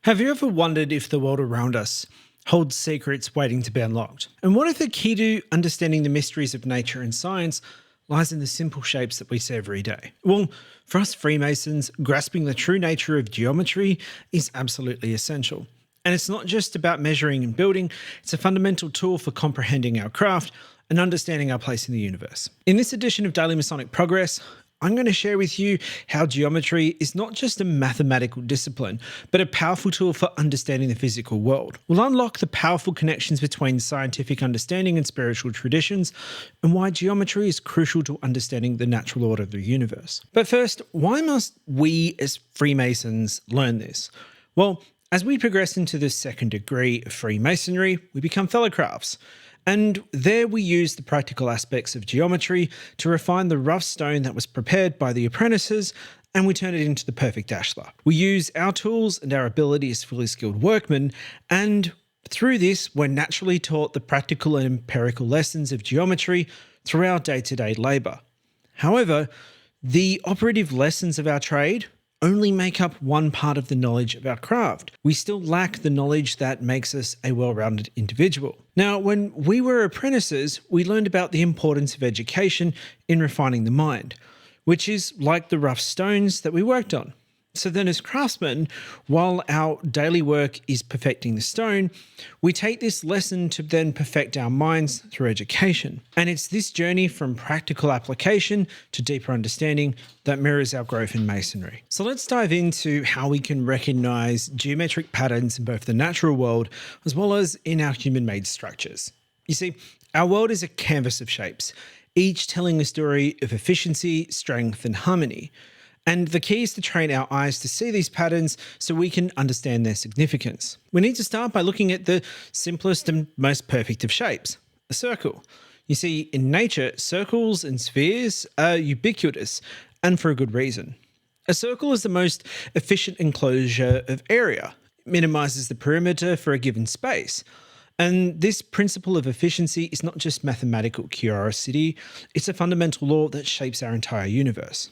Have you ever wondered if the world around us holds secrets waiting to be unlocked? And what if the key to understanding the mysteries of nature and science lies in the simple shapes that we see every day? Well, for us Freemasons, grasping the true nature of geometry is absolutely essential. And it's not just about measuring and building, it's a fundamental tool for comprehending our craft and understanding our place in the universe. In this edition of Daily Masonic Progress, I'm going to share with you how geometry is not just a mathematical discipline, but a powerful tool for understanding the physical world. We'll unlock the powerful connections between scientific understanding and spiritual traditions, and why geometry is crucial to understanding the natural order of the universe. But first, why must we as Freemasons learn this? Well, as we progress into the second degree of Freemasonry, we become fellow crafts. And there we use the practical aspects of geometry to refine the rough stone that was prepared by the apprentices, and we turn it into the perfect ashlar. We use our tools and our ability as fully skilled workmen, and through this, we're naturally taught the practical and empirical lessons of geometry through our day-to-day labour. However, the operative lessons of our trade only make up one part of the knowledge of our craft. We still lack the knowledge that makes us a well-rounded individual. Now, when we were apprentices, we learned about the importance of education in refining the mind, which is like the rough stones that we worked on. So then as craftsmen, while our daily work is perfecting the stone, we take this lesson to then perfect our minds through education. And it's this journey from practical application to deeper understanding that mirrors our growth in Masonry. So let's dive into how we can recognize geometric patterns in both the natural world as well as in our human-made structures. You see, our world is a canvas of shapes, each telling a story of efficiency, strength, and harmony. And the key is to train our eyes to see these patterns so we can understand their significance. We need to start by looking at the simplest and most perfect of shapes, a circle. You see, in nature, circles and spheres are ubiquitous, and for a good reason. A circle is the most efficient enclosure of area. It minimizes the perimeter for a given space. And this principle of efficiency is not just mathematical curiosity, it's a fundamental law that shapes our entire universe.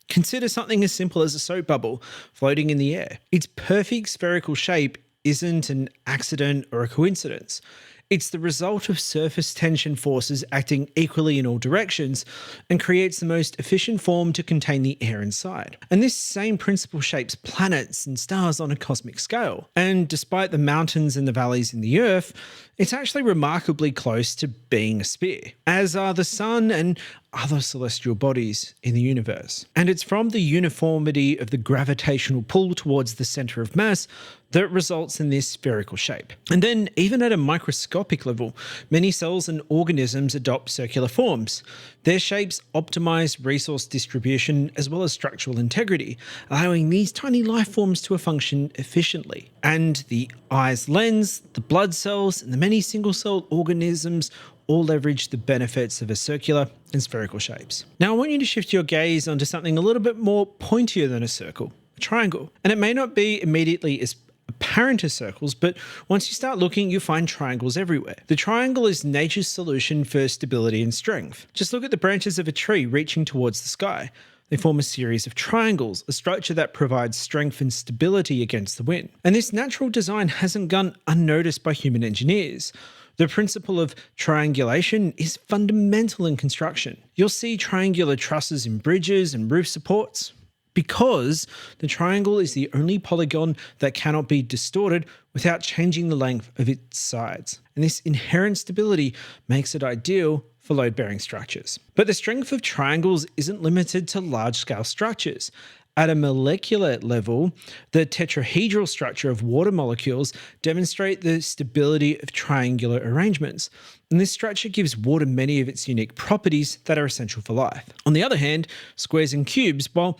Consider something as simple as a soap bubble floating in the air. Its perfect spherical shape isn't an accident or a coincidence. It's the result of surface tension forces acting equally in all directions and creates the most efficient form to contain the air inside. And this same principle shapes planets and stars on a cosmic scale. And despite the mountains and the valleys in the Earth, it's actually remarkably close to being a sphere, as are the Sun and other celestial bodies in the universe. And it's from the uniformity of the gravitational pull towards the center of mass that results in this spherical shape. And then, even at a microscopic level, many cells and organisms adopt circular forms. Their shapes optimize resource distribution as well as structural integrity, allowing these tiny life forms to function efficiently. And the eye's lens, the blood cells, and the many single-celled organisms all leverage the benefits of a circular and spherical shapes. Now I want you to shift your gaze onto something a little bit more pointier than a circle, a triangle. And it may not be immediately as apparent as circles, but once you start looking, you find triangles everywhere. The triangle is nature's solution for stability and strength. Just look at the branches of a tree reaching towards the sky. They form a series of triangles, a structure that provides strength and stability against the wind. And this natural design hasn't gone unnoticed by human engineers. The principle of triangulation is fundamental in construction. You'll see triangular trusses in bridges and roof supports because the triangle is the only polygon that cannot be distorted without changing the length of its sides. And this inherent stability makes it ideal for load-bearing structures. But the strength of triangles isn't limited to large-scale structures. At a molecular level, the tetrahedral structure of water molecules demonstrate the stability of triangular arrangements. And this structure gives water many of its unique properties that are essential for life. On the other hand, squares and cubes, while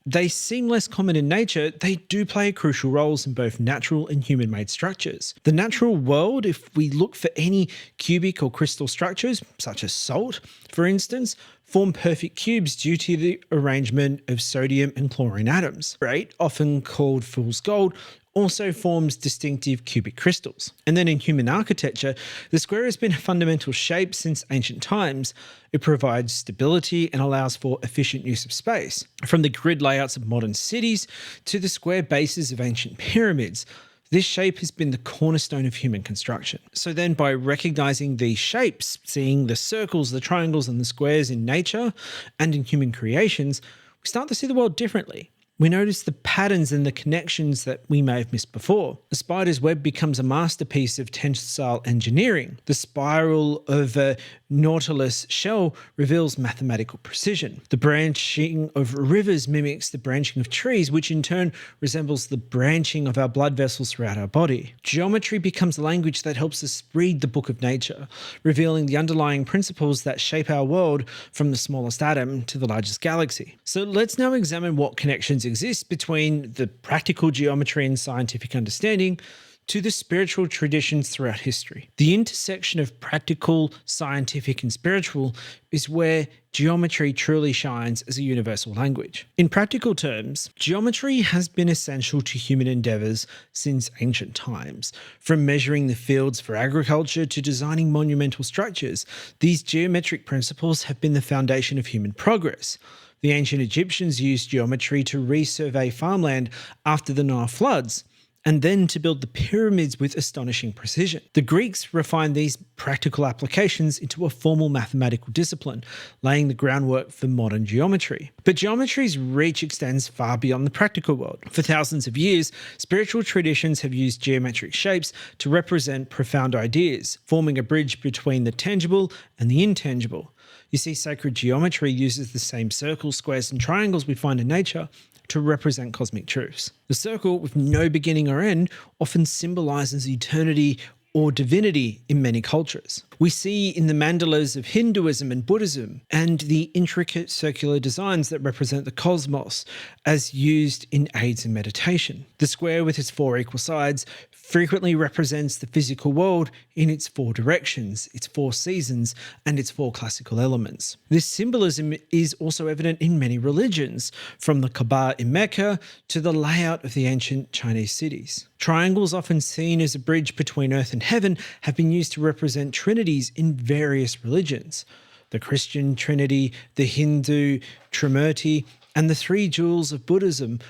they seem less common in nature, they do play crucial roles in both natural and human-made structures. The natural world, if we look for any cubic or crystal structures, such as salt, for instance, form perfect cubes due to the arrangement of sodium and chlorine atoms. Right, often called fool's gold, also forms distinctive cubic crystals. And then in human architecture, the square has been a fundamental shape since ancient times. It provides stability and allows for efficient use of space. From the grid layouts of modern cities to the square bases of ancient pyramids, This shape has been the cornerstone of human construction. So then by recognizing these shapes, seeing the circles, the triangles, and the squares in nature and in human creations, we start to see the world differently. We notice the patterns and the connections that we may have missed before. A spider's web becomes a masterpiece of tensile engineering. The spiral of a nautilus shell reveals mathematical precision. The branching of rivers mimics the branching of trees, which in turn resembles the branching of our blood vessels throughout our body. Geometry becomes a language that helps us read the book of nature, revealing the underlying principles that shape our world from the smallest atom to the largest galaxy. So let's now examine what connections exist between the practical geometry and scientific understanding to the spiritual traditions throughout history. The intersection of practical, scientific, and spiritual is where geometry truly shines as a universal language. In practical terms, geometry has been essential to human endeavours since ancient times. From measuring the fields for agriculture to designing monumental structures, these geometric principles have been the foundation of human progress. The ancient Egyptians used geometry to resurvey farmland after the Nile floods, and then to build the pyramids with astonishing precision. The Greeks refined these practical applications into a formal mathematical discipline, laying the groundwork for modern geometry. But geometry's reach extends far beyond the practical world. For thousands of years, spiritual traditions have used geometric shapes to represent profound ideas, forming a bridge between the tangible and the intangible. You see, sacred geometry uses the same circles, squares, and triangles we find in nature to represent cosmic truths. The circle, with no beginning or end, often symbolizes eternity or divinity in many cultures. We see in the mandalas of Hinduism and Buddhism and the intricate circular designs that represent the cosmos as used in aids in meditation. The square with its 4 equal sides frequently represents the physical world in its 4 directions, its 4 seasons, and its 4 classical elements. This symbolism is also evident in many religions, from the Kaaba in Mecca to the layout of the ancient Chinese cities. Triangles, often seen as a bridge between earth and heaven, have been used to represent trinities in various religions. The Christian Trinity, the Hindu Trimurti, and the 3 jewels of Buddhism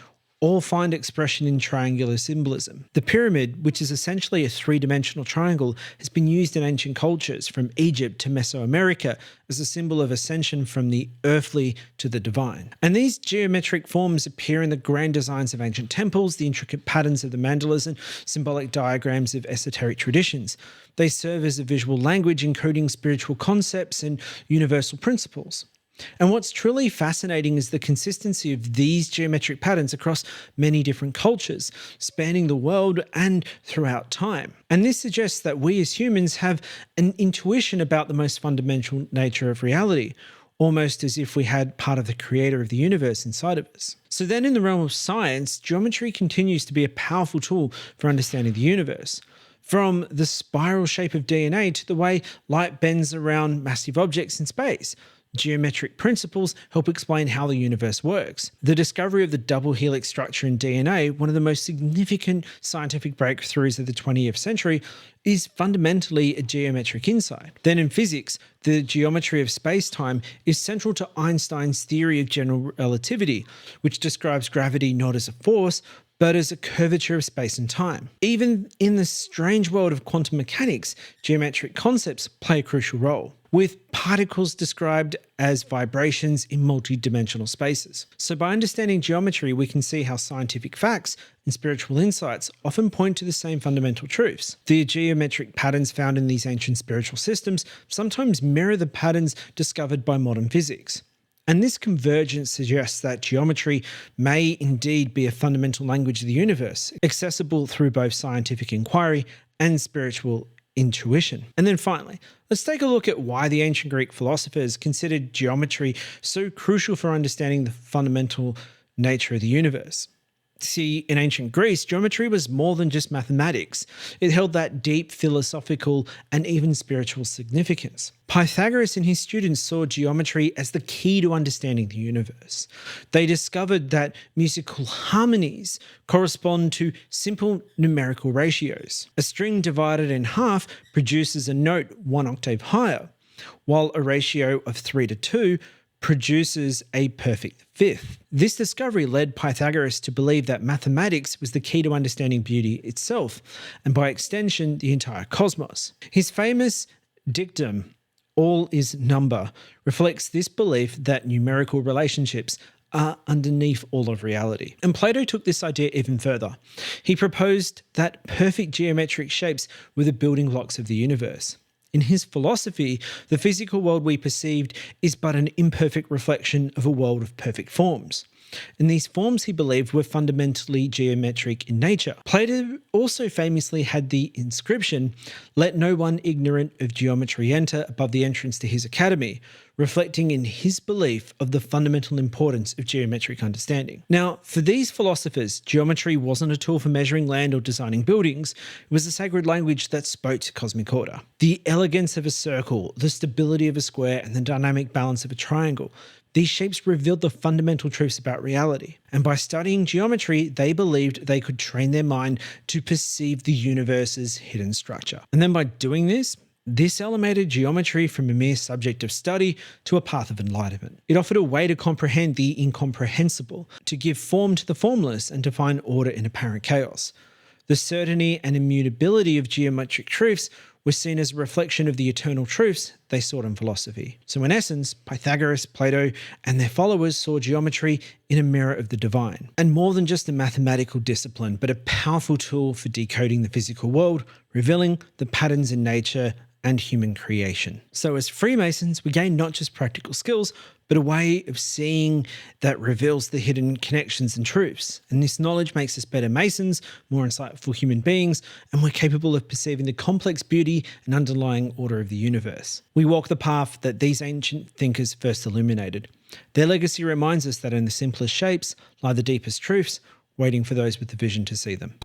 all find expression in triangular symbolism. The pyramid, which is essentially a 3-dimensional triangle, has been used in ancient cultures from Egypt to Mesoamerica as a symbol of ascension from the earthly to the divine. And these geometric forms appear in the grand designs of ancient temples, the intricate patterns of the mandalas, and symbolic diagrams of esoteric traditions. They serve as a visual language encoding spiritual concepts and universal principles. And what's truly fascinating is the consistency of these geometric patterns across many different cultures, spanning the world and throughout time. And this suggests that we as humans have an intuition about the most fundamental nature of reality, almost as if we had part of the creator of the universe inside of us. So then in the realm of science, geometry continues to be a powerful tool for understanding the universe. From the spiral shape of DNA to the way light bends around massive objects in space, geometric principles help explain how the universe works. The discovery of the double helix structure in DNA, one of the most significant scientific breakthroughs of the 20th century, is fundamentally a geometric insight. Then in physics, the geometry of space-time is central to Einstein's theory of general relativity, which describes gravity not as a force, but as a curvature of space and time. Even in the strange world of quantum mechanics, geometric concepts play a crucial role, with particles described as vibrations in multi-dimensional spaces. So by understanding geometry, we can see how scientific facts and spiritual insights often point to the same fundamental truths. The geometric patterns found in these ancient spiritual systems sometimes mirror the patterns discovered by modern physics. And this convergence suggests that geometry may indeed be a fundamental language of the universe, accessible through both scientific inquiry and spiritual intuition. And then finally, let's take a look at why the ancient Greek philosophers considered geometry so crucial for understanding the fundamental nature of the universe. See, in ancient Greece, geometry was more than just mathematics. It held that deep philosophical and even spiritual significance. Pythagoras and his students saw geometry as the key to understanding the universe. They discovered that musical harmonies correspond to simple numerical ratios. A string divided in half produces a note 1 octave higher, while a ratio of 3 to 2 produces a perfect fifth. This discovery led Pythagoras to believe that mathematics was the key to understanding beauty itself, and by extension, the entire cosmos. His famous dictum, "all is number," reflects this belief that numerical relationships are underneath all of reality. And Plato took this idea even further. He proposed that perfect geometric shapes were the building blocks of the universe. In his philosophy, the physical world we perceived is but an imperfect reflection of a world of perfect forms. And these forms, he believed, were fundamentally geometric in nature. Plato also famously had the inscription, "Let no one ignorant of geometry enter," above the entrance to his academy, reflecting in his belief of the fundamental importance of geometric understanding. Now, for these philosophers, geometry wasn't a tool for measuring land or designing buildings. It was a sacred language that spoke to cosmic order. The elegance of a circle, the stability of a square, and the dynamic balance of a triangle. These shapes revealed the fundamental truths about reality. And by studying geometry, they believed they could train their mind to perceive the universe's hidden structure. And then by doing this elevated geometry from a mere subject of study to a path of enlightenment. It offered a way to comprehend the incomprehensible, to give form to the formless, and to find order in apparent chaos. The certainty and immutability of geometric truths was seen as a reflection of the eternal truths they sought in philosophy. So in essence, Pythagoras, Plato, and their followers saw geometry in a mirror of the divine, and more than just a mathematical discipline, but a powerful tool for decoding the physical world, revealing the patterns in nature and human creation. So as Freemasons, we gain not just practical skills, but a way of seeing that reveals the hidden connections and truths. And this knowledge makes us better Masons, more insightful human beings, and we're capable of perceiving the complex beauty and underlying order of the universe. We walk the path that these ancient thinkers first illuminated. Their legacy reminds us that in the simplest shapes lie the deepest truths, waiting for those with the vision to see them.